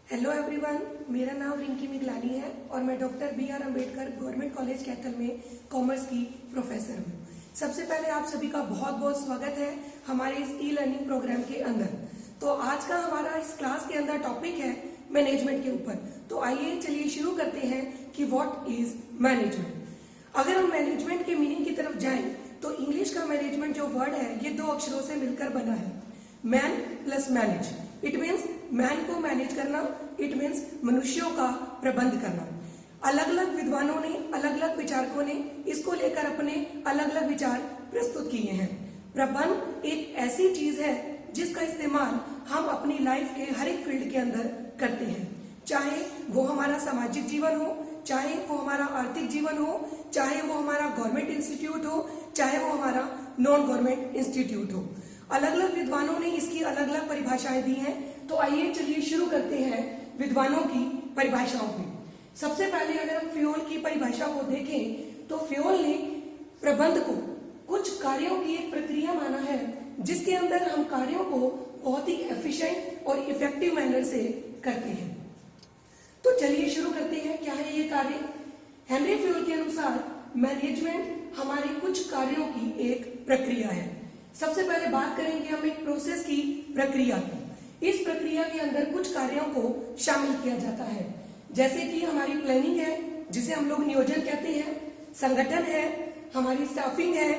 Hello everyone, मेरा नाम रिंकी मिगलानी है और मैं doctor B R. Ambedkar government college Kaithal में कॉमर्स की प्रोफेसर हूँ। सबसे पहले आप सभी का बहुत बहुत स्वागत है हमारे इस ई लर्निंग प्रोग्राम के अंदर। तो आज का हमारा इस क्लास के अंदर टॉपिक है मैनेजमेंट के ऊपर। तो आइए चलिए शुरू करते हैं कि व्हाट इज मैनेजमेंट। अगर हम मैनेजमेंट के मीनिंग की तरफ जाएं तो इंग्लिश का मैनेजमेंट जो वर्ड है ये दो अक्षरों से मिलकर बना है, man plus manage. It means man को मैनेज करना, इट मीन्स मनुष्यों का प्रबंध करना। अलग अलग विद्वानों ने, अलग अलग विचारकों ने इसको लेकर अपने अलग अलग विचार प्रस्तुत किए हैं। प्रबंध एक ऐसी चीज है जिसका इस्तेमाल हम अपनी लाइफ के हर एक फील्ड के अंदर करते हैं, चाहे वो हमारा सामाजिक जीवन हो, चाहे वो हमारा आर्थिक जीवन हो, चाहे वो हमारा गवर्नमेंट इंस्टीट्यूट हो, चाहे वो हमारा नॉन गवर्नमेंट इंस्टीट्यूट हो। अलग अलग विद्वानों ने इसकी अलग अलग परिभाषाएं दी हैं। तो आइए चलिए शुरू करते हैं विद्वानों की परिभाषाओं पे। सबसे पहले अगर हम फ्योल की परिभाषा को देखें तो फ्योल ने प्रबंध को कुछ कार्यों की एक प्रक्रिया माना है जिसके अंदर हम कार्यों को बहुत ही एफिशिएंट और इफेक्टिव मैनर से करते हैं। तो चलिए शुरू करते हैं, क्या है ये कार्य। हेनरी फ्योल के अनुसार मैनेजमेंट हमारे कुछ कार्यों की एक प्रक्रिया है। सबसे पहले बात करेंगे हम एक प्रोसेस की, प्रक्रिया की। इस प्रक्रिया के अंदर कुछ कार्यों को शामिल किया जाता है, जैसे कि हमारी प्लानिंग है जिसे हम लोग नियोजन कहते हैं, संगठन है, हमारी स्टाफिंग है,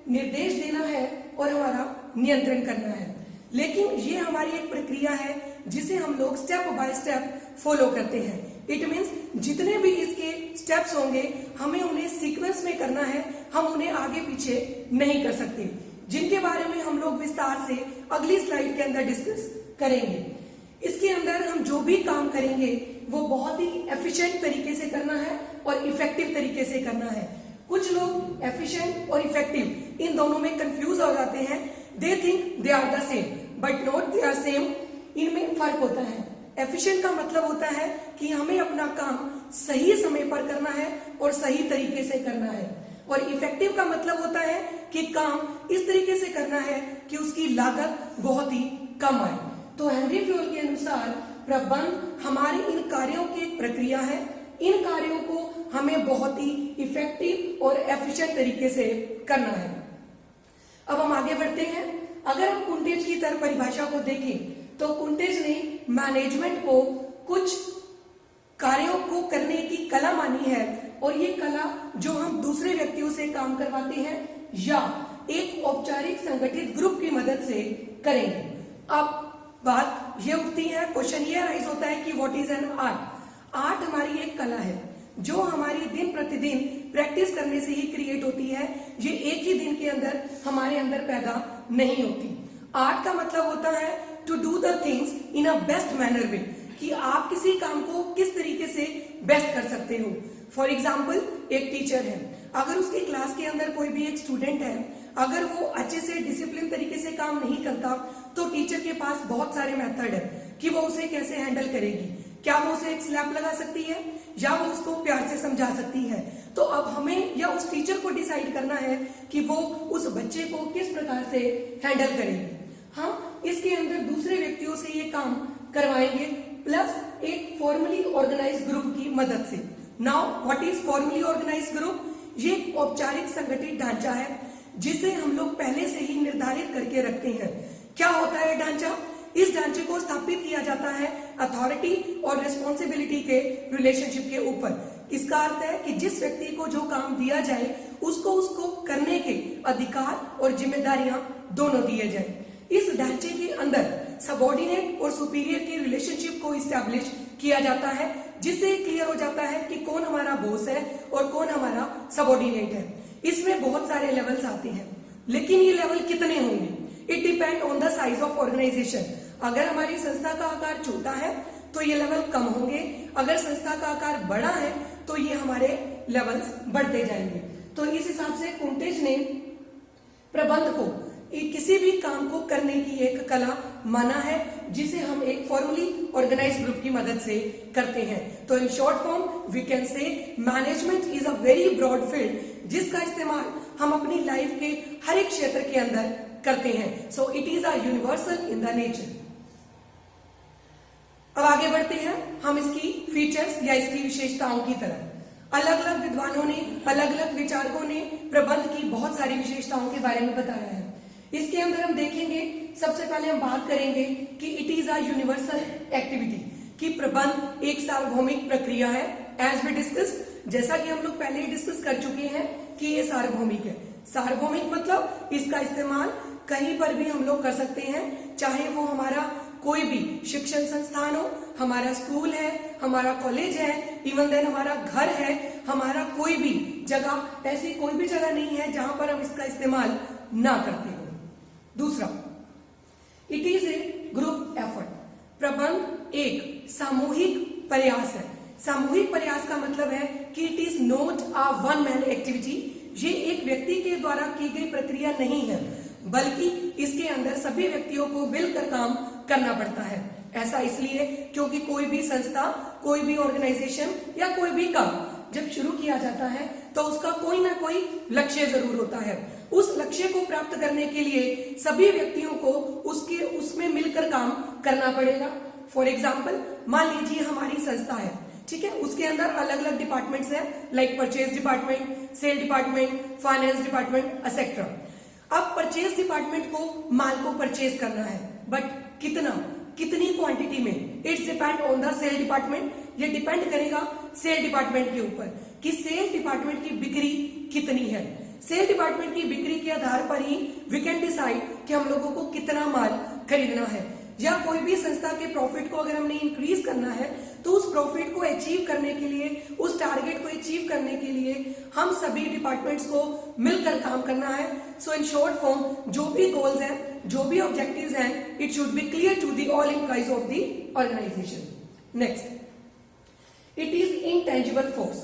निर्देश देना है और हमारा नियंत्रण करना है। लेकिन ये हमारी एक प्रक्रिया है जिसे हम लोग स्टेप बाय स्टेप फॉलो करते हैं। इट मीन्स जितने भी इसके स्टेप्स होंगे हमें उन्हें सीक्वेंस में करना है, हम उन्हें आगे पीछे नहीं कर सकते, जिनके बारे में हम लोग विस्तार से अगली स्लाइड के अंदर डिस्कस करेंगे। इसके अंदर हम जो भी काम करेंगे वो बहुत ही एफिशिएंट तरीके से करना है और इफेक्टिव तरीके से करना है। कुछ लोग एफिशिएंट और इफेक्टिव इन दोनों में कंफ्यूज हो जाते हैं। They think they are the same but not they are same. इनमें फर्क होता है। एफिशिएंट का मतलब होता है कि हमें अपना काम सही समय पर करना है और सही तरीके से करना है, और इफेक्टिव का मतलब होता है कि काम इस तरीके से करना है कि उसकी लागत बहुत ही कम आए। तो हेनरी फ्योल के अनुसार प्रबंध हमारे इन कार्यों की एक प्रक्रिया है। इन कार्यों को हमें बहुत ही इफेक्टिव और एफिशिएंट तरीके से करना है। अब हम आगे बढ़ते हैं। अगर हम कुंटेज की तरह परिभाषा को देखें तो कुंटेज ने मैनेजमेंट को कुछ कार्यों को करने की कला मानी है, और ये कला जो हम दूसरे व्यक्तियों से काम करवाते हैं या एक औपचारिक संगठित ग्रुप की मदद से करेंगे। अब बात ये उठती है, क्वेश्चन ये राइज होता है कि what is an art. Art हमारी एक कला है जो हमारी दिन प्रतिदिन प्रैक्टिस करने से ही क्रिएट होती है। ये एक ही दिन के अंदर हमारे अंदर पैदा नहीं होती। आर्ट का मतलब होता है to do the things in a best manner way, कि आप किसी काम को किस तरीके से बेस्ट कर सकते हो। फॉर एग्जाम्पल, एक टीचर है, अगर उसकी क्लास के अंदर कोई भी एक स्टूडेंट है, अगर वो अच्छे से डिसिप्लिन तरीके से काम नहीं करता तो टीचर के पास बहुत सारे मेथड है कि वो उसे कैसे हैंडल करेगी। क्या वो उसे एक स्लैप लगा सकती है या वो उसको प्यार से समझा सकती है। तो अब हमें या उस टीचर को डिसाइड करना है कि वो उस बच्चे को किस प्रकार से हैंडल करेगी। हम इसके अंदर दूसरे व्यक्तियों से ये काम करवाएंगे, प्लस एक फॉर्मली ऑर्गेनाइज ग्रुप की मदद से। Now what is formally organize group? ये एक औपचारिक संगठित ढांचा है जिसे हम लोग पहले से ही निर्धारित करके रखते हैं। क्या होता है ढांचा? इस ढांचे को स्थापित किया जाता है अथॉरिटी और रिस्पॉन्सिबिलिटी के रिलेशनशिप के ऊपर। इसका अर्थ है कि जिस व्यक्ति को जो काम दिया जाए उसको करने के अधिकार और जिम्मेदारियां दोनों दिए जाए। इस ढांचे के अंदर सबऑर्डिनेट और सुपीरियर की रिलेशनशिप को इस्टेब्लिश किया जाता है, जिससे क्लियर हो जाता है कि कौन हमारा बॉस है और कौन हमारा सबऑर्डिनेट है। इसमें बहुत सारे लेवल्स आते हैं, लेकिन ये लेवल कितने होंगे? It depend on the size of organization. अगर हमारी संस्था का आकार छोटा है तो ये लेवल कम होंगे, अगर संस्था का आकार बड़ा है तो ये हमारे लेवल्स बढ़ते जाएंगे। तो इस हिसाब से कुंटेज ने प्रबंध को किसी भी काम को करने की एक कला माना है जिसे हम एक फॉर्मली ऑर्गेनाइज ग्रुप की मदद से करते हैं। तो in short form we can say management is a very broad field जिसका इस्तेमाल हम अपनी लाइफ के हर एक क्षेत्र के अंदर करते हैं। सो it is a universal in the nature. अब आगे बढ़ते हैं हम इसकी फीचर्स या इसकी विशेषताओं की तरफ। अलग अलग विद्वानों ने, अलग अलग विचारकों ने प्रबंध की बहुत सारी विशेषताओं के बारे में बताया है। इसके अंदर हम देखेंगे, सबसे पहले हम बात करेंगे कि it is a universal activity, कि प्रबंध एक सार्वभौमिक प्रक्रिया है। एज वी डिस्कस, जैसा कि हम लोग पहले ही डिस्कस कर चुके हैं कि ये सार्वभौमिक है। सार्वभौमिक मतलब इसका इस्तेमाल कहीं पर भी हम लोग कर सकते हैं, चाहे वो हमारा कोई भी शिक्षण संस्थान हो, हमारा स्कूल है, हमारा कॉलेज है, इवन देन हमारा घर है, हमारा कोई भी जगह, ऐसी कोई भी जगह नहीं है जहां पर हम इसका इस्तेमाल ना करते हो। दूसरा, it is a group effort, प्रबंध एक सामूहिक प्रयास है। सामूहिक प्रयास का मतलब है कि it is not a one man activity, ये एक व्यक्ति के द्वारा की गई प्रक्रिया नहीं है, बल्कि इसके अंदर सभी व्यक्तियों को मिलकर काम करना पड़ता है। ऐसा इसलिए क्योंकि कोई भी संस्था, कोई भी ऑर्गेनाइजेशन या कोई भी काम जब शुरू किया जाता है तो उसका कोई ना कोई लक्ष्य जरूर होता है। उस लक्ष्य को प्राप्त करने के लिए सभी व्यक्तियों को उसमें मिलकर काम करना पड़ेगा। फॉर एग्जाम्पल, मान लीजिए हमारी संस्था है, ठीक है, उसके अंदर अलग अलग डिपार्टमेंट्स हैं, like purchase department, sale department, finance department etcetera. अब परचेज डिपार्टमेंट को माल को परचेज करना है, बट कितनी क्वांटिटी में, it's depend on the sale department. ये डिपेंड करेगा सेल डिपार्टमेंट के ऊपर कि सेल डिपार्टमेंट की बिक्री कितनी है। सेल डिपार्टमेंट की बिक्री के आधार पर ही वी कैन डिसाइड कि हम लोगों को कितना माल खरीदना है। या कोई भी संस्था के प्रॉफिट को अगर हमने इंक्रीज करना है तो उस प्रॉफिट को अचीव करने के लिए, उस टारगेट को अचीव करने के लिए हम सभी डिपार्टमेंट्स को मिलकर काम करना है। सो इन शॉर्ट फॉर्म, जो भी गोल्स हैं, जो भी ऑब्जेक्टिव्स हैं, it should be clear to the all employees of the organization. Next, it is intangible force,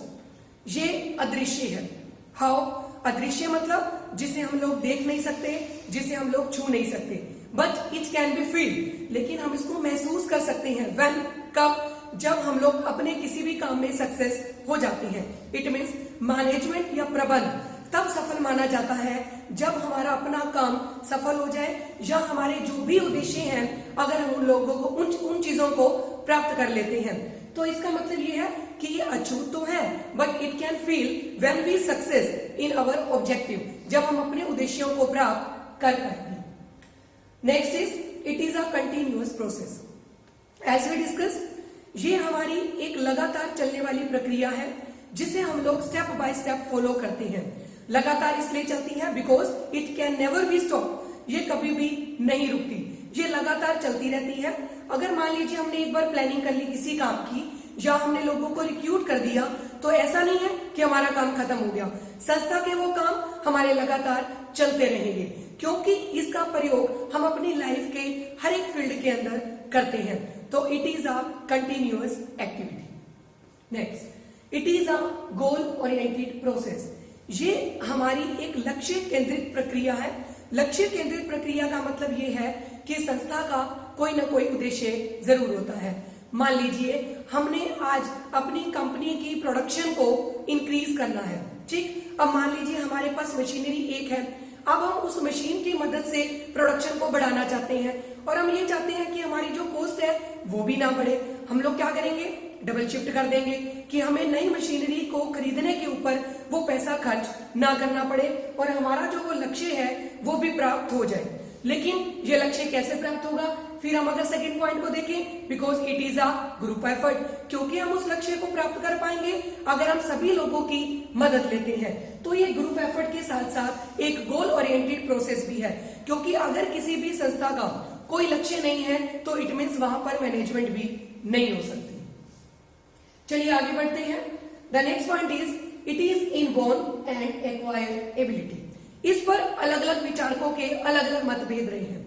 ये अदृश्य है। हाउ? अदृश्य मतलब जिसे हम लोग देख नहीं सकते, जिसे हम लोग छू नहीं सकते, but it can be feel, लेकिन हम इसको महसूस कर सकते हैं। व्हेन? कब? जब हम लोग अपने किसी भी काम में सक्सेस हो जाते हैं। इट मीन्स मैनेजमेंट या प्रबंध तब सफल माना जाता है जब हमारा अपना काम सफल हो जाए, या हमारे जो भी उद्देश्य हैं अगर हम उन लोगों को उन चीजों को प्राप्त कर लेते हैं। तो इसका मतलब ये है कि ये अछूत तो है, but it can feel when we success in our objective, जब हम अपने उद्देश्यों को प्राप्त कर पाएंगे। Next is, it is a continuous process. As we discuss, ये हमारी एक लगातार चलने वाली प्रक्रिया है जिसे हम लोग स्टेप बाय स्टेप फॉलो करते हैं। लगातार इसलिए चलती है because it can never be stop, ये कभी भी नहीं रुकती, ये लगातार चलती रहती है। अगर मान लीजिए हमने एक बार प्लानिंग कर ली किसी काम की, या हमने लोगों को रिक्रूट कर दिया, तो ऐसा नहीं है कि हमारा काम खत्म हो गया। संस्था के वो काम हमारे लगातार चलते रहेंगे, क्योंकि इसका प्रयोग हम अपनी लाइफ के हर एक फील्ड के अंदर करते हैं। तो it is a continuous activity. Next, it is a goal oriented process, ये हमारी एक लक्ष्य केंद्रित प्रक्रिया है। लक्ष्य केंद्रित प्रक्रिया का मतलब ये है कि संस्था का कोई ना कोई उद्देश्य जरूर होता है। मान लीजिए हमने आज अपनी कंपनी की प्रोडक्शन को इंक्रीज करना है, ठीक। अब मान लीजिए हमारे पास मशीनरी एक है, अब हम उस मशीन की मदद से प्रोडक्शन को बढ़ाना चाहते हैं, और हम ये चाहते हैं कि हमारी जो कॉस्ट है वो भी ना बढ़े। हम लोग क्या करेंगे? डबल शिफ्ट कर देंगे कि हमें नई मशीनरी को खरीदने के ऊपर वो पैसा खर्च ना करना पड़े, और हमारा जो वो लक्ष्य है वो भी प्राप्त हो जाए। लेकिन ये लक्ष्य कैसे प्राप्त होगा? फिर हम अगर सेकंड पॉइंट को देखें, because it is a group effort, क्योंकि हम उस लक्ष्य को प्राप्त कर पाएंगे अगर हम सभी लोगों की मदद लेते हैं। तो ये ग्रुप एफर्ट के साथ साथ एक गोल ओरिएंटेड प्रोसेस भी है, क्योंकि अगर किसी भी संस्था का कोई लक्ष्य नहीं है तो इट मीन्स वहां पर मैनेजमेंट भी नहीं हो सकती। चलिए आगे बढ़ते हैं। The next point is, it is inborn and acquired ability. इस पर अलग अलग विचारकों के अलग अलग मतभेद रहे हैं।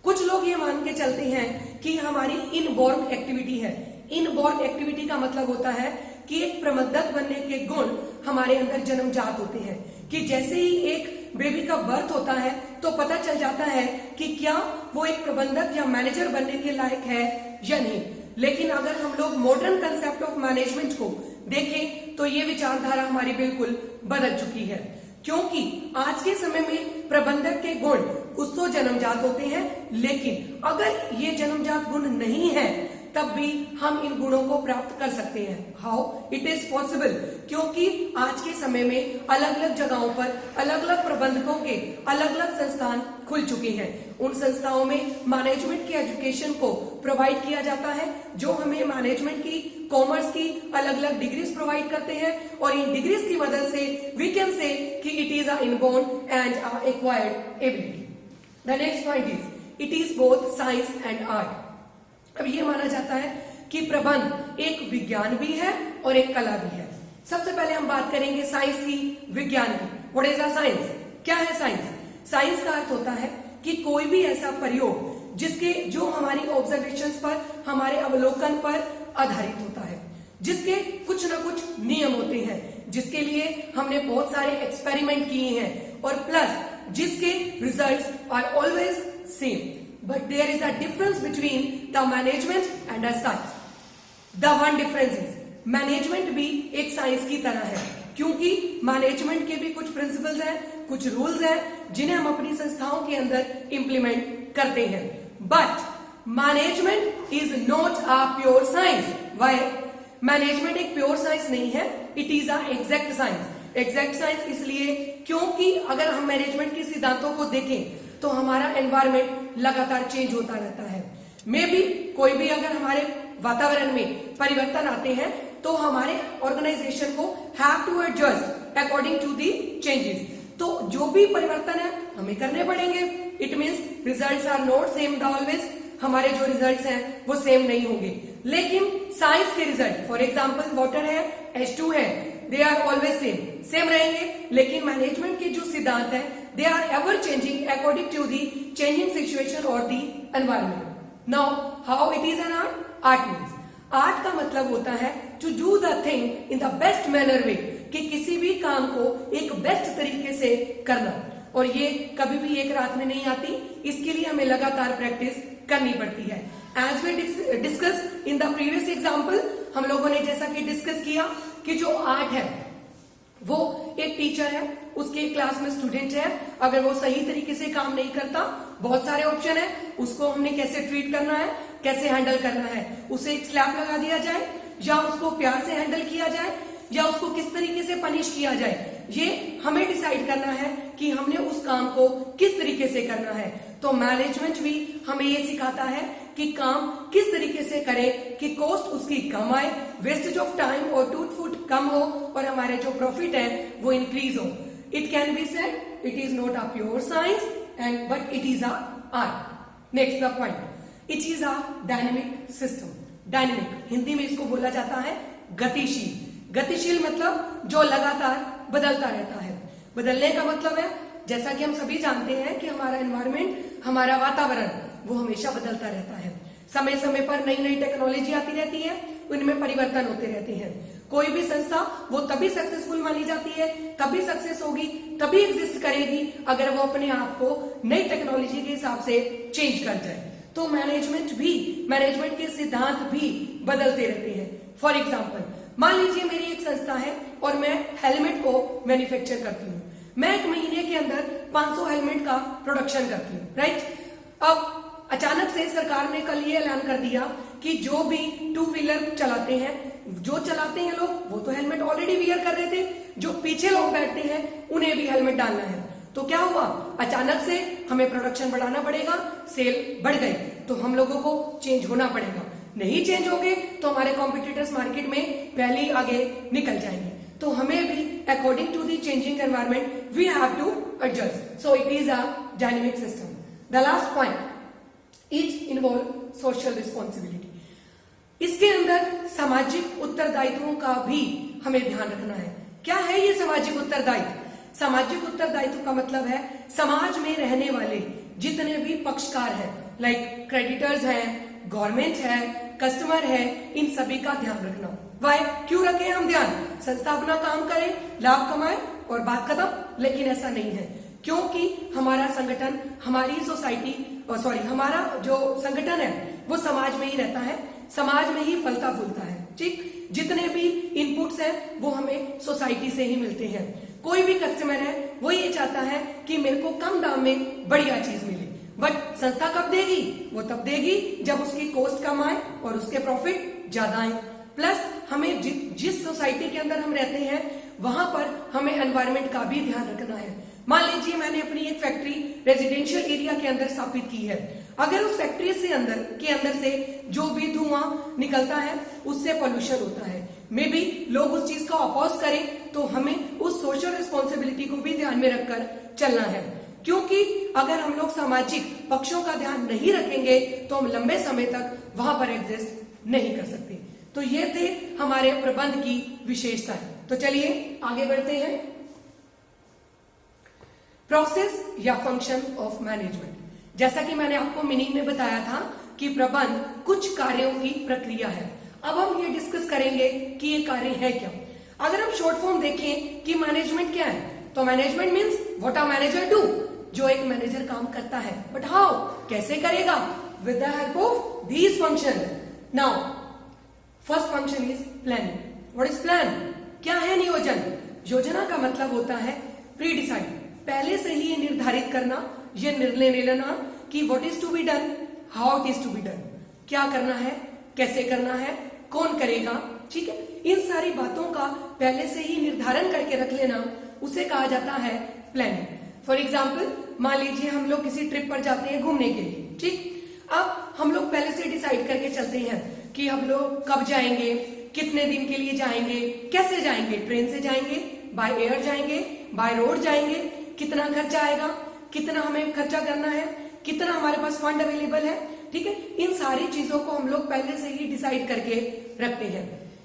कुछ लोग ये मान के चलते हैं कि हमारी इनबॉर्न एक्टिविटी है। इनबॉर्न एक्टिविटी का मतलब होता है कि एक प्रबंधक बनने के गुण हमारे अंदर जन्मजात होते हैं, कि जैसे ही एक बेबी का बर्थ होता है तो पता चल जाता है कि क्या वो एक प्रबंधक या मैनेजर बनने के लायक है या नहीं। लेकिन अगर हम लोग मॉडर्न कंसेप्ट ऑफ मैनेजमेंट को देखें तो ये विचारधारा हमारी बिल्कुल बदल चुकी है, क्योंकि आज के समय में प्रबंधक के गुण कुछ तो जन्मजात होते हैं, लेकिन अगर ये जन्मजात गुण नहीं है तब भी हम इन गुणों को प्राप्त कर सकते हैं। How it is possible? क्योंकि आज के समय में अलग अलग जगहों पर अलग अलग प्रबंधकों के अलग अलग संस्थान खुल चुके हैं। उन संस्थाओं में मैनेजमेंट की एजुकेशन को प्रोवाइड किया जाता है, जो हमें मैनेजमेंट की, कॉमर्स की अलग अलग डिग्रीज प्रोवाइड करते हैं, और इन डिग्रीज की मदद से वी कैन से कि it is a inborn and acquired ability. The next point is it is both science and art. अब ये माना जाता है कि प्रबंध एक विज्ञान भी है और एक कला भी है। सबसे पहले हम बात करेंगे साइंस की, विज्ञान की। What is a science? क्या है साइंस? साइंस का अर्थ होता है कि कोई भी ऐसा प्रयोग जो हमारी ऑब्जर्वेशंस पर, हमारे अवलोकन पर आधारित होता है, जिसके कुछ ना कुछ नियम होते हैं, जिसके लिए हमने बहुत सारे एक्सपेरिमेंट किए हैं, और प्लस जिसके results are always same, but there is a difference between the management and a science. The one difference is management भी एक साइंस की तरह है, क्योंकि मैनेजमेंट के भी कुछ प्रिंसिपल्स हैं, कुछ रूल्स हैं, जिन्हें हम अपनी संस्थाओं के अंदर इंप्लीमेंट करते हैं। But management is not a pure science. Why? Management एक प्योर साइंस नहीं है, it is a exact science. Exact science इसलिए क्योंकि अगर हम मैनेजमेंट के सिद्धांतों को देखें तो हमारा एनवायरमेंट लगातार चेंज होता रहता है। मे बी कोई भी अगर हमारे वातावरण में परिवर्तन आते हैं तो हमारे ऑर्गेनाइजेशन को have to adjust according to the changes. तो जो भी परिवर्तन है हमें करने पड़ेंगे। It means results are not same always. हमारे जो रिजल्ट्स हैं वो सेम नहीं होंगे, लेकिन साइंस के रिजल्ट, फॉर एग्जांपल वाटर है, H2 है, दे आर ऑलवेज सेम रहेंगे। लेकिन मैनेजमेंट के जो सिद्धांत है they are ever changing according to the changing situation और the environment. Now how it is an art? Art means, art का मतलब होता है to do the thing in the best manner way, कि किसी भी काम को एक बेस्ट तरीके से करना। और ये कभी भी एक रात में नहीं आती, इसके लिए हमें लगातार प्रैक्टिस करनी पड़ती है। As we discuss in the previous example, हम लोगों ने जैसा कि डिस्कस किया कि जो आर्ट है वो एक टीचर है, उसके क्लास में स्टूडेंट है, अगर वो सही तरीके से काम नहीं करता, बहुत सारे ऑप्शन है, उसको हमने कैसे ट्रीट करना है, कैसे हैंडल करना है। उसे एक स्लैप लगा दिया जाए, या उसको प्यार से हैंडल किया जाए, या उसको किस तरीके से पनिश किया जाए, ये हमें डिसाइड करना है कि हमने उस काम को किस तरीके से करना है। तो मैनेजमेंट भी हमें ये सिखाता है कि काम किस तरीके से करें कि कॉस्ट उसकी कम आए, वेस्टेज ऑफ टाइम और टूट फूट कम हो, और हमारे जो प्रॉफिट है वो इंक्रीज हो। It can be said it is not a pure science and but it is a art. Next the point, it is a dynamic system. Dynamic Hindi में इसको बोला जाता है गतिशील। गतिशील मतलब जो लगातार बदलता रहता है। बदलने का मतलब है, जैसा कि हम सभी जानते हैं कि हमारा एनवायरमेंट, हमारा वातावरण वो हमेशा बदलता रहता है। समय समय पर नई नई टेक्नोलॉजी आती रहती है, उनमें परिवर्तन होते रहते हैं। कोई भी संस्था वो तभी सक्सेसफुल मानी जाती है, तभी सक्सेस होगी, तभी एग्जिस्ट करेगी अगर वो अपने आप को नई टेक्नोलॉजी के हिसाब से चेंज कर जाए। तो मैनेजमेंट के सिद्धांत भी बदलते रहते हैं। फॉर एग्जाम्पल, मान लीजिए मेरी एक संस्था है और मैं हेलमेट को मैन्युफैक्चर करती हूँ। मैं एक महीने के अंदर 500 हेलमेट का प्रोडक्शन करती हूँ, राइट। अब अचानक से सरकार ने कल ये ऐलान कर दिया कि जो भी 2 व्हीलर चलाते हैं, लोग वो तो हेलमेट ऑलरेडी वियर कर रहे थे, जो पीछे लोग बैठते हैं उन्हें भी हेलमेट डालना है। तो क्या हुआ, अचानक से हमें प्रोडक्शन बढ़ाना पड़ेगा, सेल बढ़ गई, तो हम लोगों को चेंज होना पड़ेगा। नहीं चेंज होंगे तो हमारे कॉम्पिटिटर्स मार्केट में पहले ही आगे निकल जाएंगे। तो हमें भी according to the changing environment we have to adjust. So it is a dynamic system. The last point, it involve social responsibility. इसके अंदर सामाजिक उत्तरदायित्वों का भी हमें ध्यान रखना है। क्या है ये सामाजिक उत्तरदायित्व? सामाजिक उत्तरदायित्व का मतलब है समाज में रहने वाले जितने भी पक्षकार हैं, लाइक क्रेडिटर्स हैं, गवर्नमेंट है, कस्टमर है, इन सभी का ध्यान रखना। वाई? क्यों रखें हम ध्यान? संस्था अपना काम करे, लाभ कमाए और बात खत्म। लेकिन ऐसा नहीं है, क्योंकि हमारा संगठन, हमारी सोसाइटी, हमारा जो संगठन है वो समाज में ही रहता है, समाज में ही फलता फूलता है। ठीक, जितने भी इनपुट्स हैं वो हमें सोसाइटी से ही मिलते हैं। कोई भी कस्टमर है वो ये चाहता है कि मेरे को कम दाम में बढ़िया चीज मिले, बट संस्था कब देगी? वो तब देगी जब उसकी कॉस्ट कम आए और उसके प्रॉफिट ज्यादा आए। प्लस हमें जिस सोसाइटी के अंदर हम रहते हैं वहां पर हमें एनवायरमेंट का भी ध्यान रखना है। मान लीजिए मैंने अपनी एक फैक्ट्री रेजिडेंशियल एरिया के अंदर स्थापित की है। अगर उस फैक्ट्री से अंदर से जो भी धुआं निकलता है उससे पोल्यूशन होता है, मे बी लोग उस चीज का अपोज करें, तो हमें उस सोशल रिस्पॉन्सिबिलिटी को भी ध्यान में रखकर चलना है। क्योंकि अगर हम लोग सामाजिक पक्षों का ध्यान नहीं रखेंगे तो हम लंबे समय तक वहां पर एग्जिस्ट नहीं कर सकते। तो ये थे हमारे प्रबंध की विशेषताएं। तो चलिए आगे बढ़ते हैं। प्रोसेस या फंक्शन ऑफ मैनेजमेंट। जैसा कि मैंने आपको मीनिंग में बताया था कि प्रबंध कुछ कार्यों की प्रक्रिया है। अब हम ये डिस्कस करेंगे कि ये कार्य है क्या। अगर हम शॉर्ट फॉर्म देखें कि मैनेजमेंट क्या है, तो management means what a manager do, जो एक मैनेजर काम करता है। बट हाउ, कैसे करेगा? With the help of these function. Now first function is planning. What is plan? क्या है नियोजन? योजना का मतलब होता है प्री डिसाइड, पहले से ही निर्धारित करना, ये निर्णय ले लेना कि what is to be done, how it is to be done, क्या करना है, कैसे करना है, कौन करेगा। ठीक है, इन सारी बातों का पहले से ही निर्धारण करके रख लेना, उसे कहा जाता है प्लानिंग। फॉर एग्जाम्पल, मान लीजिए हम लोग किसी ट्रिप पर जाते हैं घूमने के लिए। ठीक, अब हम लोग पहले से डिसाइड करके चलते हैं कि हम लोग कब जाएंगे, कितने दिन के लिए जाएंगे, कैसे जाएंगे, ट्रेन से जाएंगे, बाय एयर जाएंगे, बाय रोड जाएंगे, कितना खर्चा आएगा, कितना हमें खर्चा करना है, कितना हमारे पास फंड अवेलेबल है। ठीक है, इन सारी चीजों को हम लोग पहले से ही डिसाइड करके रखते हैं।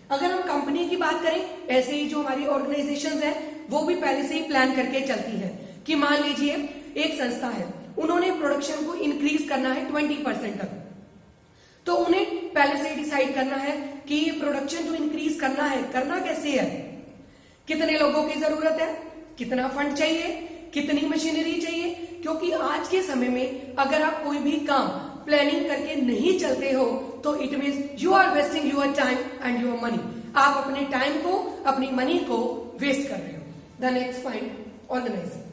अगर हम कंपनी की बात करें, ऐसे ही जो हमारी ऑर्गेनाइजेशंस है वो भी पहले से ही प्लान करके चलती है कि मान लीजिए एक संस्था है, उन्होंने प्रोडक्शन को इंक्रीज करना है 20% तक, तो उन्हें पहले से डिसाइड करना है कि ये प्रोडक्शन जो इंक्रीज करना है, करना कैसे है, कितने लोगों की जरूरत है, कितना फंड चाहिए, कितनी मशीनरी चाहिए। क्योंकि आज के समय में अगर आप कोई भी काम प्लानिंग करके नहीं चलते हो तो it means you are wasting your time and your money. आप अपने टाइम को, अपनी मनी को वेस्ट कर रहे हो। The next point, organizing.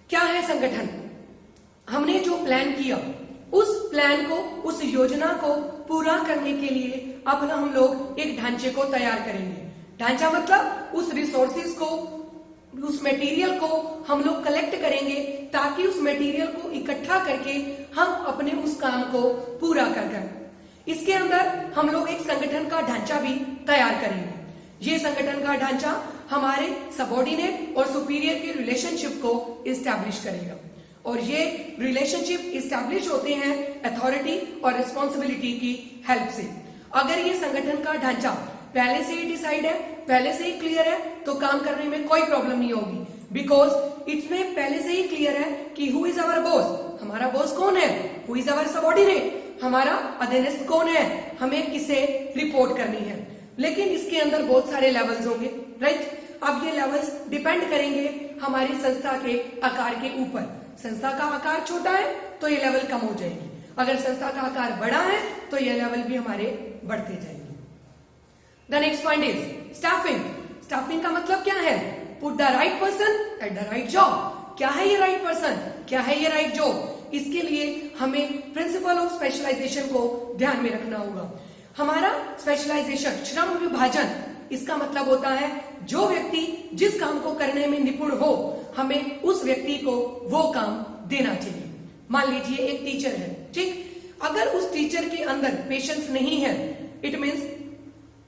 क्या है संगठन? हमने जो प्लान किया उस प्लान को, उस योजना को पूरा करने के लिए अब हम लोग एक ढांचे को तैयार करेंगे। ढांचा मतलब उस रिसोर्सेज को, उस मटेरियल को हम लोग कलेक्ट करेंगे ताकि उस मटेरियल को इकट्ठा करके हम अपने उस काम को पूरा कर पाएं। इसके अंदर हम लोग एक संगठन का ढांचा भी तैयार करेंगे। ये संगठन का ढांचा हमारे सबऑर्डिनेट और सुपीरियर के रिलेशनशिप को इस्टेब्लिश करेगा, और ये रिलेशनशिप इस्टेब्लिश होते हैं अथॉरिटी और रिस्पॉन्सिबिलिटी की हेल्प से। अगर ये संगठन का ढांचा पहले से ही डिसाइड है, पहले से ही क्लियर है, तो काम करने में कोई प्रॉब्लम नहीं होगी, बिकॉज इसमें पहले से ही क्लियर है कि हु इज आवर बॉस, हमारा बॉस कौन है, हु इज आवर सबऑर्डिनेट, हमारा अधीनस्थ कौन है, हमें किसे रिपोर्ट करनी है। लेकिन इसके अंदर बहुत सारे लेवल्स होंगे, राइट। अब ये लेवल्स डिपेंड करेंगे हमारी संस्था के आकार के ऊपर। संस्था का आकार छोटा है तो ये लेवल कम हो जाएगी, अगर संस्था का आकार बड़ा है तो ये लेवल भी हमारे बढ़ते जाएंगे। The next point is staffing. Staffing का मतलब क्या है? Put the right person at the right job. क्या है ये राइट पर्सन, क्या है ये राइट जॉब? इसके लिए हमें प्रिंसिपल ऑफ स्पेशलाइजेशन को ध्यान में रखना होगा। हमारा स्पेशलाइजेशन, श्रम विभाजन, इसका मतलब होता है जो व्यक्ति जिस काम को करने में निपुण हो, हमें उस व्यक्ति को वो काम देना चाहिए। मान लीजिए एक टीचर है, ठीक, अगर उस टीचर के अंदर पेशेंस नहीं है, it means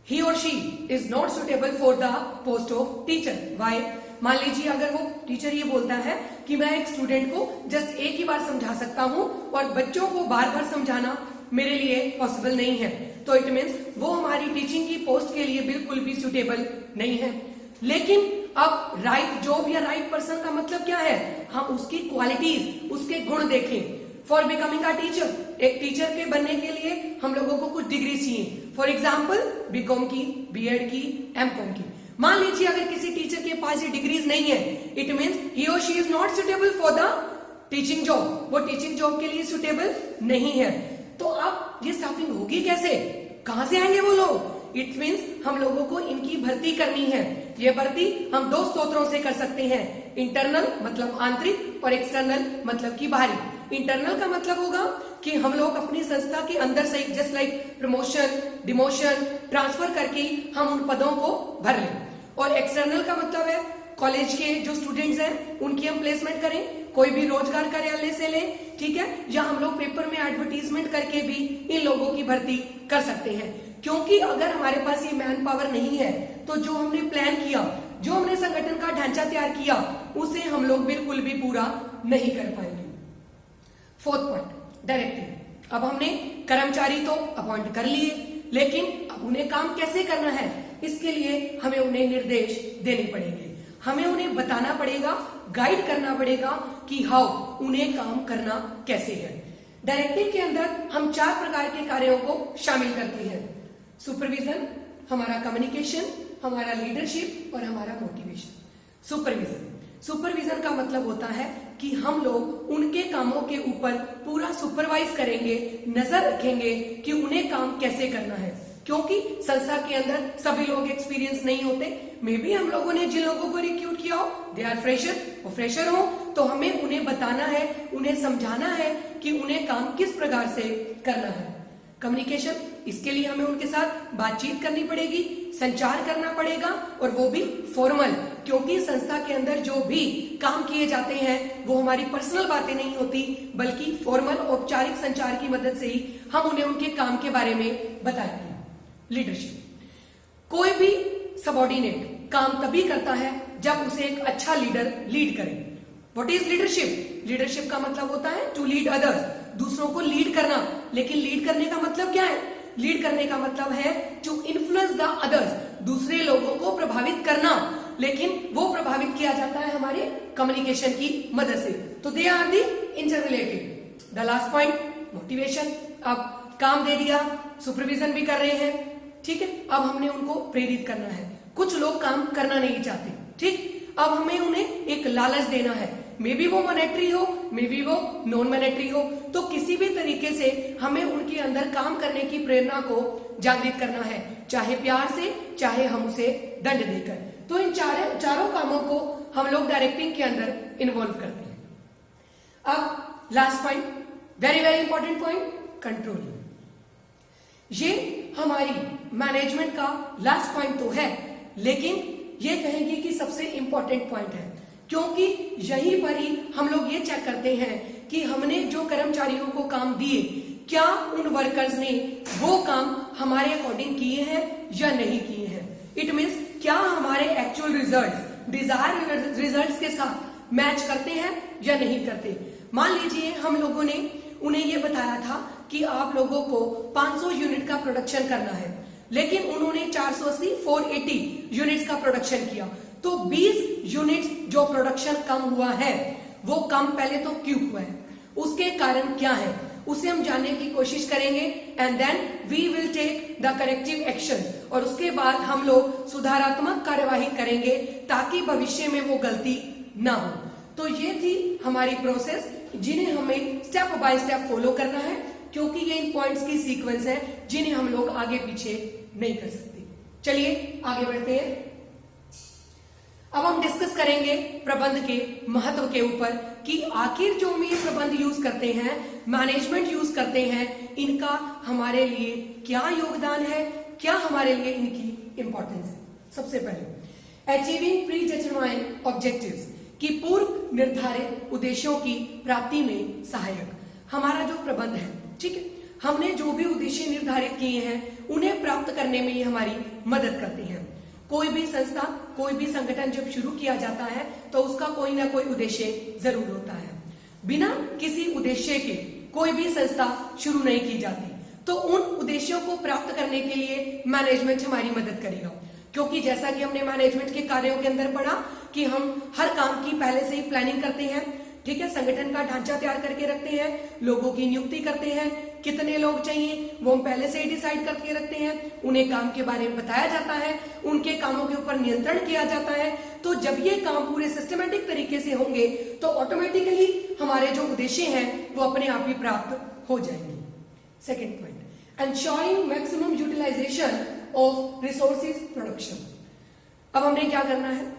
he or she is not suitable for the post of teacher. Why? मान लीजिए अगर वो टीचर ये बोलता है कि मैं एक स्टूडेंट को जस्ट एक ही बार समझा सकता हूँ और बच्चों को बार बार समझाना मेरे लिए पॉसिबल नहीं है, तो इट मीन्स वो हमारी टीचिंग की पोस्ट के लिए बिल्कुल भी सुटेबल नहीं है। लेकिन अब राइट जॉब या राइट पर्सन का मतलब क्या है? हम उसकी क्वालिटीज, उसके गुण देखें। फॉर बिकमिंग अ टीचर, एक टीचर के बनने के लिए हम लोगों को कुछ डिग्री चाहिए। फॉर एग्जाम्पल बीकॉम की, बीएड की, एमकॉम की। मान लीजिए अगर किसी टीचर के पास ये डिग्रीज नहीं है, इट मीन्स ही और she is not suitable for the teaching job, वो टीचिंग जॉब के लिए सुटेबल नहीं है। तो अब ये स्टाफिंग होगी कैसे, कहां से आएंगे वो लोग? इट मीन्स हम लोगों को इनकी भर्ती करनी है। ये भर्ती हम दो स्रोतों से कर सकते हैं, इंटरनल मतलब आंतरिक और एक्सटर्नल मतलब कि बाहरी। इंटरनल का मतलब होगा कि हम लोग अपनी संस्था के अंदर से just like promotion, demotion, transfer करके हम उन पदों को भर लें। और एक्सटर्नल का मतलब है कॉलेज के जो स्टूडेंट्स हैं उनकी हम प्लेसमेंट करें, कोई भी रोजगार कार्यालय से लें, ठीक है, या हम लोग पेपर में एडवर्टीजमेंट करके भी इन लोगों की भर्ती कर सकते हैं। क्योंकि अगर हमारे पास ये मैन पावर नहीं है तो जो हमने प्लान किया, जो हमने संगठन का ढांचा तैयार किया, उसे हम लोग बिल्कुल भी पूरा नहीं कर पाएंगे। Fourth point, directive. अब हमने कर्मचारी तो अपॉइंट कर लिए, लेकिन अब उन्हें काम कैसे करना है, इसके लिए हमें उन्हें निर्देश देने पड़ेंगे। हमें उन्हें बताना पड़ेगा, गाइड करना पड़ेगा कि हाउ उन्हें काम करना कैसे है। डायरेक्टिव के अंदर हम 4 प्रकार के कार्यों को शामिल करते हैं। सुपरविजन, हमारा कम्युनिकेशन, हमारा लीडरशिप और हमारा मोटिवेशन। सुपरविजन, सुपरविजन का मतलब होता है कि हम लोग उनके कामों के ऊपर पूरा सुपरवाइज करेंगे, नजर रखेंगे कि उन्हें काम कैसे करना है। क्योंकि संस्था के अंदर सभी लोग एक्सपीरियंस नहीं होते। मे बी हम लोगों ने जिन लोगों को रिक्रूट किया हो दे आर फ्रेशर, वो फ्रेशर हो, तो हमें उन्हें बताना है, उन्हें समझाना है कि उन्हें काम किस प्रकार से करना है। कम्युनिकेशन, इसके लिए हमें उनके साथ बातचीत करनी पड़ेगी, संचार करना पड़ेगा, और वो भी फॉर्मल, क्योंकि संस्था के अंदर जो भी काम किए जाते हैं वो हमारी पर्सनल बातें नहीं होती, बल्कि फॉर्मल औपचारिक संचार की मदद से ही हम उन्हें उनके काम के बारे में बताएंगे। लीडरशिप, कोई भी सबऑर्डिनेट काम तभी करता है जब उसे एक अच्छा लीडर लीड करे। What is leadership? लीडरशिप का मतलब होता है टू लीड अदर्स, दूसरों को लीड करना। लेकिन लीड करने का मतलब क्या है? लीड करने का मतलब है टू इन्फ्लुएंस द अदर्स, दूसरे लोगों को प्रभावित करना। लेकिन वो प्रभावित किया जाता है हमारे कम्युनिकेशन की मदद से। तो they are the interrelated. The last point, motivation. अब काम दे दिया, सुपरविजन भी कर रहे हैं, ठीक है, अब हमने उनको प्रेरित करना है। कुछ लोग काम करना नहीं चाहते, ठीक, अब हमें उन्हें एक लालच देना है। मे बी वो मॉनेटरी हो, मे बी वो नॉन मॉनेटरी हो, तो किसी भी तरीके से हमें उनके अंदर काम करने की प्रेरणा को जागृत करना है, चाहे प्यार से, चाहे हम उसे दंड देकर। तो इन चारों कामों को हम लोग डायरेक्टिंग के अंदर इन्वॉल्व करते हैं। अब last point, very very important point, controlling. ये हमारी मैनेजमेंट का लास्ट पॉइंट तो है, लेकिन ये कहेंगे कि सबसे इंपॉर्टेंट पॉइंट है, क्योंकि यहीं पर ही हम लोग ये चेक करते हैं कि हमने जो कर्मचारियों को काम दिए, क्या उन वर्कर्स ने वो काम हमारे अकॉर्डिंग किए हैं या नहीं किए हैं। इट मीन्स क्या हमारे एक्चुअल रिजल्ट डिजायर्ड रिजल्ट्स के साथ मैच करते हैं या नहीं करते। मान लीजिए हम लोगों ने उन्हें ये बताया था कि आप लोगों को 500 यूनिट का प्रोडक्शन करना है, लेकिन उन्होंने 480 480 यूनिट्स का प्रोडक्शन किया, तो 20 यूनिट्स जो प्रोडक्शन कम हुआ है वो कम पहले तो क्यों हुआ है, उसके कारण क्या है, उसे हम जानने की कोशिश करेंगे। And then we will take the corrective action, और उसके बाद हम लोग सुधारात्मक कार्यवाही करेंगे ताकि भविष्य में वो गलती ना हो। तो ये थी हमारी प्रोसेस, जिन्हें हमें स्टेप बाय स्टेप फॉलो करना है, क्योंकि ये इन पॉइंट्स की सीक्वेंस है जिन्हें हम लोग आगे पीछे नहीं कर सकते। चलिए आगे बढ़ते हैं। अब हम डिस्कस करेंगे प्रबंध के महत्व के ऊपर कि आखिर जो हम ये प्रबंध यूज करते हैं, मैनेजमेंट यूज करते हैं, इनका हमारे लिए क्या योगदान है, क्या हमारे लिए इनकी इंपॉर्टेंस है। सबसे पहले अचीविंग प्री डिटरमाइंड ऑब्जेक्टिव्स, की पूर्व निर्धारित उद्देश्यों की प्राप्ति में सहायक हमारा जो प्रबंध है, ठीक है, हमने जो भी उद्देश्य निर्धारित किए हैं उन्हें प्राप्त करने में ये हमारी मदद करते हैं। कोई भी संस्था, कोई भी संगठन जब शुरू किया जाता है तो उसका कोई ना कोई उद्देश्य जरूर होता है। बिना किसी उद्देश्य के कोई भी संस्था शुरू नहीं की जाती, तो उन उद्देश्यों को प्राप्त करने के लिए मैनेजमेंट हमारी मदद करेगा। क्योंकि जैसा कि हमने मैनेजमेंट के कार्यों के अंदर पढ़ा कि हम हर काम की पहले से ही प्लानिंग करते हैं, ठीक है, संगठन का ढांचा तैयार करके रखते हैं, लोगों की नियुक्ति करते हैं, कितने लोग चाहिए वो हम पहले से ही डिसाइड करके रखते हैं, उन्हें काम के बारे में बताया जाता है, उनके कामों के ऊपर नियंत्रण किया जाता है। तो जब ये काम पूरे सिस्टमेटिक तरीके से होंगे तो ऑटोमेटिकली हमारे जो उद्देश्य हैं वो अपने आप ही प्राप्त हो जाएंगे। Second point, ensuring maximum utilization of resources production. अब हमने क्या करना है,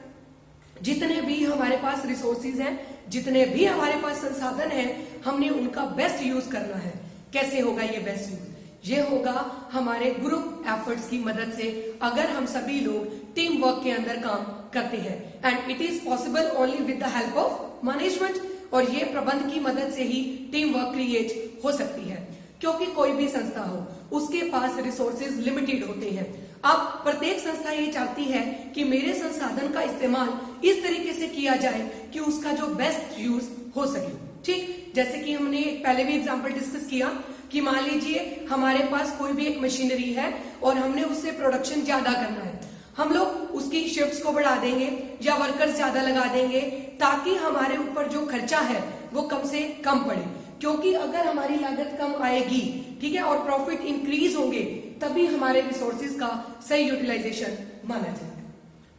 जितने भी हमारे पास रिसोर्सेज हैं, जितने भी हमारे पास संसाधन हैं, हमने उनका बेस्ट यूज करना है। कैसे होगा ये बेस्ट यूज? ये होगा हमारे ग्रुप एफर्ट्स की मदद से, अगर हम सभी लोग टीम वर्क के अंदर काम करते हैं। And it is possible only with the help of management, और ये प्रबंध की मदद से ही टीम वर्क क्रिएट हो सकती है। क्योंकि कोई भी संस्था हो, उसके पास रिसोर्सेज लिमिटेड होते हैं। अब प्रत्येक संस्था ये चाहती है कि मेरे संसाधन का इस्तेमाल इस तरीके से किया जाए कि उसका जो बेस्ट यूज हो सके। ठीक, जैसे कि हमने पहले भी एग्जांपल डिस्कस किया कि मान लीजिए हमारे पास कोई भी एक मशीनरी है और हमने उससे प्रोडक्शन ज्यादा करना है, हम लोग उसकी शिफ्ट्स को बढ़ा देंगे या वर्कर्स ज्यादा लगा देंगे ताकि हमारे ऊपर जो खर्चा है वो कम से कम पड़े। क्योंकि अगर हमारी लागत कम आएगी, ठीक है, और प्रॉफिट इंक्रीज होंगे, तभी हमारे रिसोर्सेज का सही यूटिलाइजेशन माना जाएगा।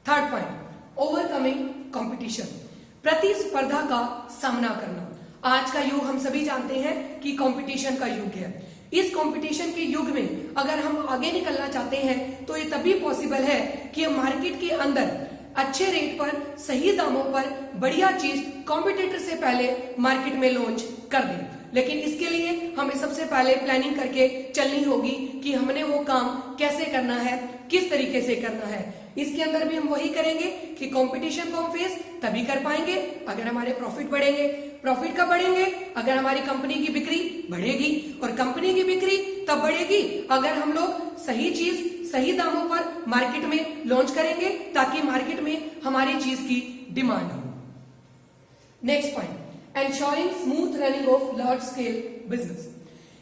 थर्ड पॉइंट, ओवरकमिंग कंपटीशन, प्रतिस्पर्धा का सामना करना। आज का युग हम सभी जानते हैं कि कंपटीशन का युग है। इस कंपटीशन के युग में अगर हम आगे निकलना चाहते हैं तो ये तभी पॉसिबल है कि हम मार्केट के अंदर अच्छे रेट पर, सही दामों पर बढ़िया चीज कॉम्पिटिटर से पहले मार्केट में लॉन्च कर दें। लेकिन इसके लिए हमें सबसे पहले प्लानिंग करके चलनी होगी कि हमने वो काम कैसे करना है, किस तरीके से करना है। इसके अंदर भी हम वही करेंगे कि कंपटीशन को हम फेस तभी कर पाएंगे अगर हमारे प्रॉफिट बढ़ेंगे। प्रॉफिट कब बढ़ेंगे? अगर हमारी कंपनी की बिक्री बढ़ेगी, और कंपनी की बिक्री तब बढ़ेगी अगर हम लोग सही चीज सही दामों पर मार्केट में लॉन्च करेंगे ताकि मार्केट में हमारी चीज की डिमांड हो। Next point, ensuring smooth running of large scale business.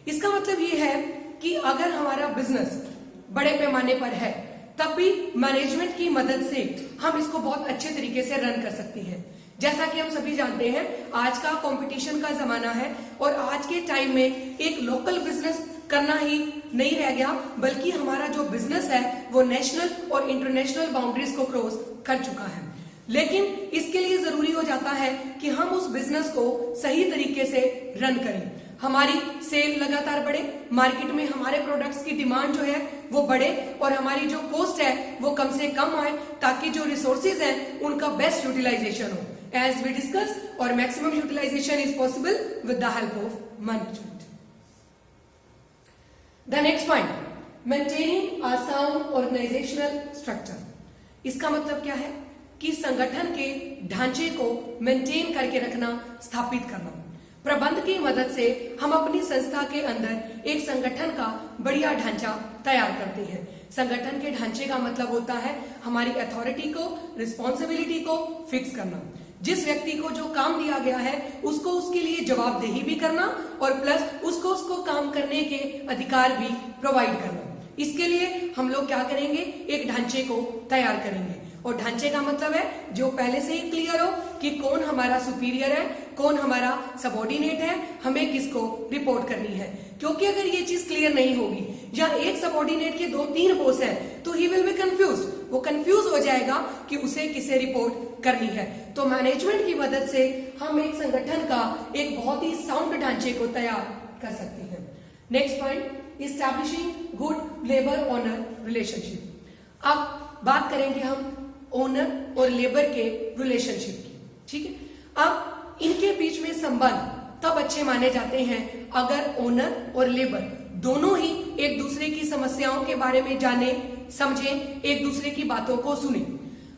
इसका मतलब ये है कि अगर हमारा बिजनेस बड़े पैमाने पर है तब भी मैनेजमेंट की मदद से हम इसको बहुत अच्छे तरीके से रन कर सकते हैं। जैसा कि हम सभी जानते हैं आज का कंपटीशन का जमाना है और आज के टाइम में एक लोकल बिजनेस करना ही नहीं रह गया, बल्कि हमारा जो बिजनेस है वो नेशनल और इंटरनेशनल बाउंड्रीज को क्रॉस कर चुका है। लेकिन इसके लिए जरूरी हो जाता है कि हम उस बिजनेस को सही तरीके से रन करें, हमारी सेल लगातार बढ़े, मार्केट में हमारे प्रोडक्ट्स की डिमांड जो है वो बढ़े और हमारी जो कॉस्ट है वो कम से कम आए, ताकि जो रिसोर्सेज हैं उनका बेस्ट यूटिलाइजेशन हो। As we discussed, or maximum utilization is possible with the help of management. The next point, maintaining a sound organizational structure. इसका मतलब क्या है कि संगठन के ढांचे को मेंटेन करके रखना, स्थापित करना। प्रबंध की मदद से हम अपनी संस्था के अंदर एक संगठन का बढ़िया ढांचा तैयार करते हैं। संगठन के ढांचे का मतलब होता है हमारी अथॉरिटी को, रिस्पॉन्सिबिलिटी को फिक्स करना। जिस व्यक्ति को जो काम दिया गया है उसको उसके लिए जवाबदेही भी करना और प्लस उसको काम करने के अधिकार भी प्रोवाइड करना। इसके लिए हम लोग क्या करेंगे, एक ढांचे को तैयार करेंगे। और ढांचे का मतलब है जो पहले से ही क्लियर हो कि कौन हमारा सुपीरियर है, कौन हमारा सबऑर्डिनेट है, हमें किसको रिपोर्ट करनी है। क्योंकि अगर ये चीज क्लियर नहीं होगी या एक सबऑर्डिनेट के 2-3 बॉस हैं तो ही विल बी कंफ्यूज्ड, वो कंफ्यूज हो जाएगा कि उसे किसे रिपोर्ट करनी है। तो मैनेजमेंट की मदद से हम एक संगठन का एक बहुत ही साउंड ढांचे को तैयार कर सकते हैं। Next point, establishing good labour owner relationship. अब बात करेंगे हम ओनर और लेबर के रिलेशनशिप की, ठीक है। अब इनके बीच में संबंध तब अच्छे माने जाते हैं अगर ओनर और लेबर दोनों ही एक दूसरे की समस्याओं के बारे में जाने, समझें, एक दूसरे की बातों को सुने।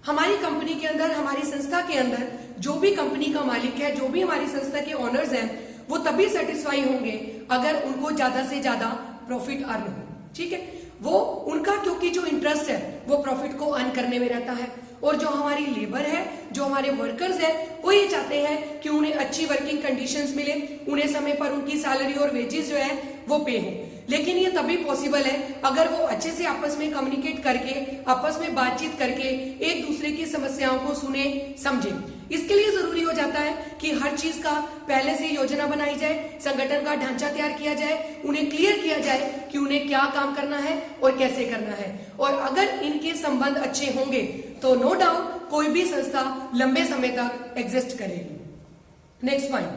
हमारी कंपनी के अंदर, हमारी संस्था के अंदर जो भी कंपनी का मालिक है, जो भी हमारी संस्था के ओनर्स हैं, वो तभी सेटिस्फाई होंगे अगर उनको ज्यादा से ज्यादा प्रॉफिट अर्न हो, ठीक है। वो उनका क्योंकि जो इंटरेस्ट है वो प्रॉफिट को अर्न करने में रहता है, और जो हमारी लेबर है, जो हमारे वर्कर्स हैं, वो ये चाहते हैं कि उन्हें अच्छी वर्किंग कंडीशंस मिले, उन्हें समय पर उनकी सैलरी और वेजेस जो है वो पे हो। लेकिन ये तभी पॉसिबल है अगर वो अच्छे से आपस में कम्युनिकेट करके, आपस में बातचीत करके एक दूसरे की समस्याओं को सुने, समझे। इसके लिए जरूरी हो जाता है कि हर चीज का पहले से योजना बनाई जाए, संगठन का ढांचा तैयार किया जाए, उन्हें क्लियर किया जाए कि उन्हें क्या काम करना है और कैसे करना है। और अगर इनके संबंध अच्छे होंगे तो नो डाउट कोई भी संस्था लंबे समय तक एग्जिस्ट करेगी। Next point,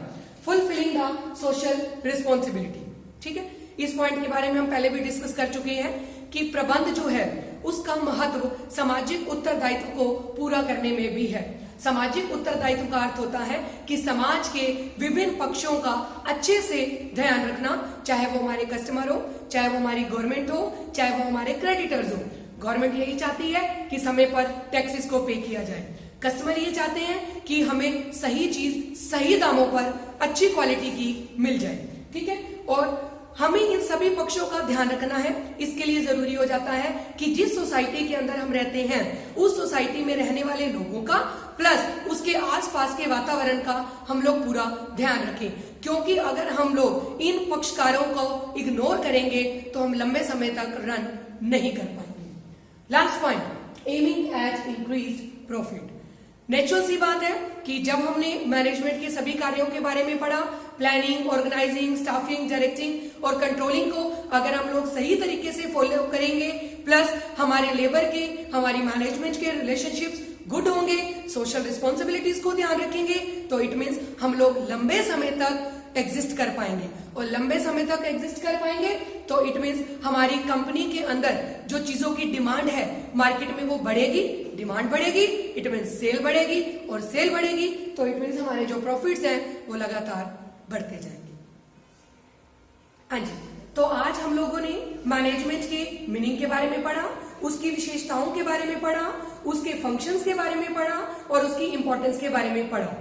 fulfilling the social responsibility, ठीक है। इस पॉइंट के बारे में हम पहले भी डिस्कस कर चुके हैं कि प्रबंध जो है उसका महत्व सामाजिक उत्तरदायित्व को पूरा करने में भी है। सामाजिक उत्तरदायित्व का अर्थ होता है कि समाज के विभिन्न पक्षों का अच्छे से ध्यान रखना, चाहे वो हमारे कस्टमर हो, चाहे वो हमारी गवर्नमेंट हो, चाहे वो हमारे क्रेडिटर्स हो। गवर्नमेंट यही चाहती है कि समय पर टैक्सेस को पे किया जाए, कस्टमर ये चाहते हैं कि हमें सही चीज सही दामों पर अच्छी क्वालिटी की मिल जाए, ठीक है। और हमें इन सभी पक्षों का ध्यान रखना है। इसके लिए जरूरी हो जाता है कि जिस सोसाइटी के अंदर हम रहते हैं उस सोसाइटी में रहने वाले लोगों का प्लस उसके आसपास के वातावरण का हम लोग पूरा ध्यान रखें, क्योंकि अगर हम लोग इन पक्षकारों को इग्नोर करेंगे तो हम लंबे समय तक रन नहीं कर पाएंगे। Last point, aiming at increased profit. Natural सी बात है कि जब हमने मैनेजमेंट के सभी कार्यों के बारे में पढ़ा, प्लानिंग, ऑर्गेनाइजिंग, स्टाफिंग, डायरेक्टिंग और कंट्रोलिंग को अगर हम लोग सही तरीके से फॉलो करेंगे, प्लस हमारे लेबर के, हमारी मैनेजमेंट के रिलेशनशिप्स गुड होंगे, सोशल रिस्पॉन्सिबिलिटीज को ध्यान रखेंगे, तो इट मीन्स हम लोग लंबे समय तक एग्जिस्ट कर पाएंगे। और लंबे समय तक एग्जिस्ट कर पाएंगे तो इट मीन्स हमारी कंपनी के अंदर जो चीजों की डिमांड है मार्केट में वो बढ़ेगी, डिमांड बढ़ेगी, इट मीन्स सेल बढ़ेगी, और सेल बढ़ेगी तो इट मीन्स हमारे जो प्रॉफिट्स हैं वो लगातार बढ़ते जाएंगे। हाँ जी, तो आज हम लोगों ने मैनेजमेंट के मीनिंग के बारे में पढ़ा, उसकी विशेषताओं के बारे में पढ़ा, उसके फंक्शंस के बारे में पढ़ा और उसकी इंपॉर्टेंस के बारे में पढ़ा।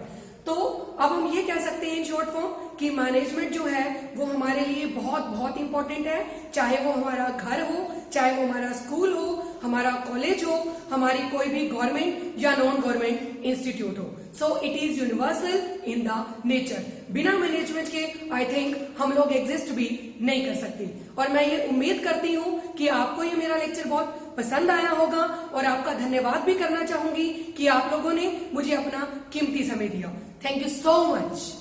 तो अब हम ये कह सकते हैं शॉर्ट फॉर्म कि मैनेजमेंट जो है वो हमारे लिए बहुत बहुत इंपॉर्टेंट है, चाहे वो हमारा घर हो, चाहे वो हमारा स्कूल हो, हमारा कॉलेज हो, हमारी कोई भी गवर्नमेंट या नॉन गवर्नमेंट इंस्टीट्यूट हो। सो it is universal in the nature. बिना मैनेजमेंट के आई थिंक हम लोग एग्जिस्ट भी नहीं कर सकते। और मैं ये उम्मीद करती हूँ कि आपको ये मेरा लेक्चर बहुत पसंद आया होगा, और आपका धन्यवाद भी करना चाहूंगी कि आप लोगों ने मुझे अपना कीमती समय दिया। Thank you so much.